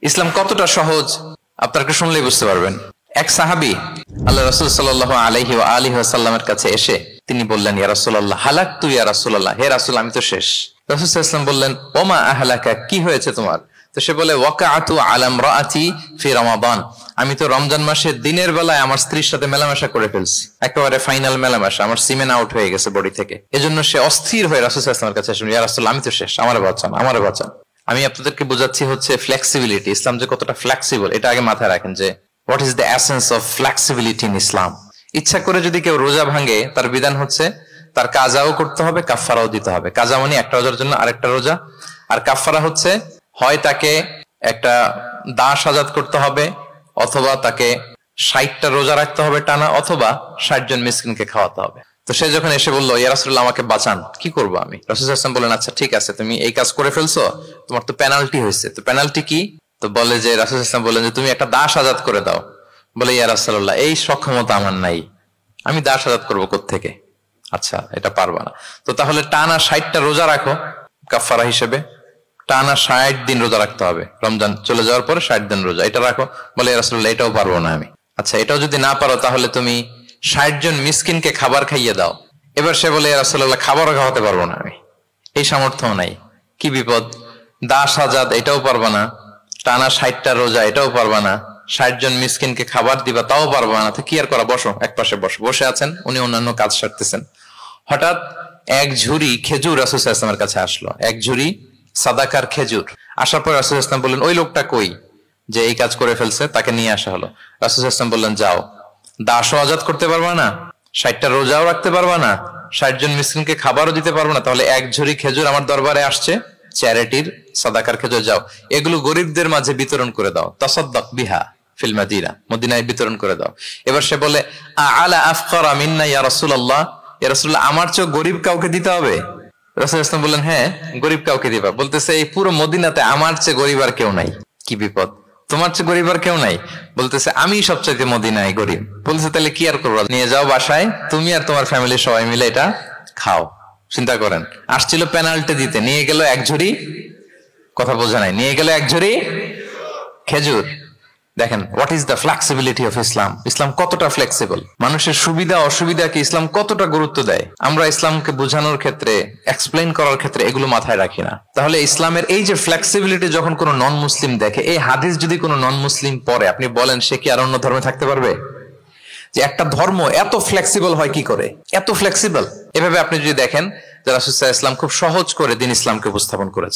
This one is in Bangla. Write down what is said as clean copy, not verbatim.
ইসলাম কতটা সহজ আপনারা শুনলেই বুঝতে পারবেন। এক সাহাবী আল্লাহ রাসূল সাল্লাল্লাহু আলাইহি ওয়া আলিহি ওয়াসাল্লামের কাছে এসে তিনি বললেন, ইয়া রাসূলুল্লাহ হালাকতু ইয়া রাসূলুল্লাহ, হে রাসূল আমি তো শেষ। রাসূল সাল্লাল্লাহু আলাইহি ওয়াসাল্লাম বললেন, ওমা আহলাকা, কি হয়েছে তোমার? তো সে বলে, ওয়াকাআতু আলা ইমরাআতি ফি রমাদান, আমি তো রমজান মাসে দিনের বেলায় আমার স্ত্রীর সাথে মেলামেশা করে ফেলছি, একেবারে ফাইনাল মেলামেশা, আমার সিমেন আউট হয়ে গেছে বডি থেকে। এজন্য সে অস্থির হয়ে রাসূল সাল্লাল্লাহু আলাইহি ওয়াসাল্লামের কাছে আসলেন, ইয়া রাসূলুল্লাহ আমি তো শেষ, আমারে বাঁচান, আমারে বাঁচান। আমি আপনাদেরকে বোঝাচ্ছি হচ্ছে ফ্লেক্সিবিলিটি, ইসলাম যে কতটা ফ্লেক্সিবল এটা আগে মাথায় রাখেন, যে what is the essence of flexibility in Islam. ইচ্ছা করে যদি কেউ রোজা ভাঙে, তার বিধান হচ্ছে তার কাজাও করতে হবে, কাফফারাও দিতে হবে। কাজা মানে একটা রোজার জন্য আরেকটা রোজা, আর কাফফারা হচ্ছে হয় তাকে একটা দাস আজাদ করতে হবে, অথবা তাকে 60টা রোজা রাখতে হবে টানা, অথবা 60 জন মিসকিনকে খাওয়াতে হবে। তো সে যখন এসে বললো, ইয়া রাসূলুল্লাহ আমাকে বাঁচান, কি করবো আমি? রাসূল সাল্লাল্লাহু আলাইহি ওয়াসাল্লাম বললেন, আচ্ছা ঠিক আছে, তুমি এই কাজ করে ফেলছো, তোমার তো পেনাল্টি হয়েছে। তো পেনাল্টি কি? তো বলে যে, রাসূল সাল্লাল্লাহু আলাইহি ওয়াসাল্লাম বললেন যে তুমি একটা দাস আজাদ করে দাও। বলে, ইয়া রাসূলুল্লাহ এই সক্ষমতা আমার নাই, আমি দাস আজাদ করবো কোত্থেকে? আচ্ছা এটা পারবা না, তো তাহলে টানা 60টা রোজা রাখো কাফফারা হিসেবে, টানা 60 দিন রোজা রাখতে হবে, রমজান চলে যাওয়ার পরে 60 দিন রোজা, এটা রাখো। বলে, ইয়া রাসূলুল্লাহ এটাও পারবো না আমি। আচ্ছা এটাও যদি না পারো, তাহলে তুমি 60 জন মিসকিনকে খাবার খাইয়ে দাও। এবার সে বলে, ইয়া রাসূলুল্লাহ খাবারও খাওয়াতে পারবো না আমি, এই সামর্থ্য নাই। কি বিপদ! দাস আজাদ এটাও পারবা না, টানা 60টা রোজা এটাও পারবা না, 60 জন মিসকিনকে খাবার দিবা তাও পারবা না। তো কি আর করা, বসো এক পাশে বসো। বসে আছেন, উনি অন্যান্য কাজ সারতেছেন। হঠাৎ এক ঝুড়ি খেজুর রাসূল সাল্লাল্লাহু আলাইহি ওয়াসাল্লামের কাছে আসলো, এক ঝুড়ি সাদাকার খেজুর। আসার পর রাসূল সাল্লাল্লাহু আলাইহি ওয়াসাল্লাম বললেন, ওই লোকটা কই যে এই কাজ করে ফেলছে? তাকে নিয়ে আসা হলো। রাসূল সাল্লাল্লাহু আলাইহি ওয়াসাল্লাম বললেন, যাও, দাসও আজাদ করতে পারবা না, 60টা রোজাও রাখতে পারবা না, 60 জন মিসকিনকে খাবারও দিতে পারবো না, তাহলে এক ঝুড়ি খেজুর আমার দরবারে আসছে, চ্যারিটির সাদাকার খেজুর, যাও এগুলো গরিবদের মাঝে বিতরণ করে দাও, তাসাদ্দাক বিহা ফিল মাদিনা, মদিনায় বিতরণ করে দাও। এবার সে বলে, আলা আফকারা মিন্না ইয়া রাসূলুল্লাহ, ইয়া রাসূলুল্লাহ আমার চেয়ে গরিব কাউকে দিতে হবে? রাসূল সাল্লাল্লাহু আলাইহি ওয়াসাল্লাম বললেন, হ্যাঁ গরিব কাউকে দিবা। বলতেছে, এই পুরো মদিনাতে আমার চেয়ে গরিব আর কেউ নাই। কি বিপদ! তোমার চেয়ে গরিব আর কেউ নাই? বলতেছে, আমি সবচাইতে মদিনায় গরিব। বলতেছে, তাহলে কি আর করবো, নিয়ে যাও বাসায়, তুমি আর তোমার ফ্যামিলির সবাই মিলে এটা খাও। চিন্তা করেন, আসছিল পেনাল্টি দিতে, নিয়ে গেল এক ঝুড়ি, কথা বোঝা নাই, নিয়ে গেল এক ঝুড়ি খেজুর। দেখেন what is the flexibility of Islam. Islam কতটা ফ্লেক্সিবল, মানুষের সুবিধা অসুবিধাকে ইসলাম কতটা গুরুত্ব দেয়। আমরা ইসলামকে বোঝানোর ক্ষেত্রে, এক্সপ্লেইন করার ক্ষেত্রে এগুলো মাথায় রাখি না। তাহলে ইসলামের এই যে ফ্লেক্সিবিলিটি যখন কোনো নন মুসলিম দেখে, এই হাদিস যদি কোনো নন মুসলিম পড়ে, আপনি বলেন সে কি আর অন্য ধর্মে থাকতে পারবে? যে একটা ধর্ম এত ফ্লেক্সিবল হয় কি করে, এত ফ্লেক্সিবল? এভাবে আপনি যদি দেখেন যে রাসূল সাল্লাল্লাহু আলাইহি ওয়াসাল্লাম খুব সহজ করে দিন ইসলামকে উপস্থাপন করেছে।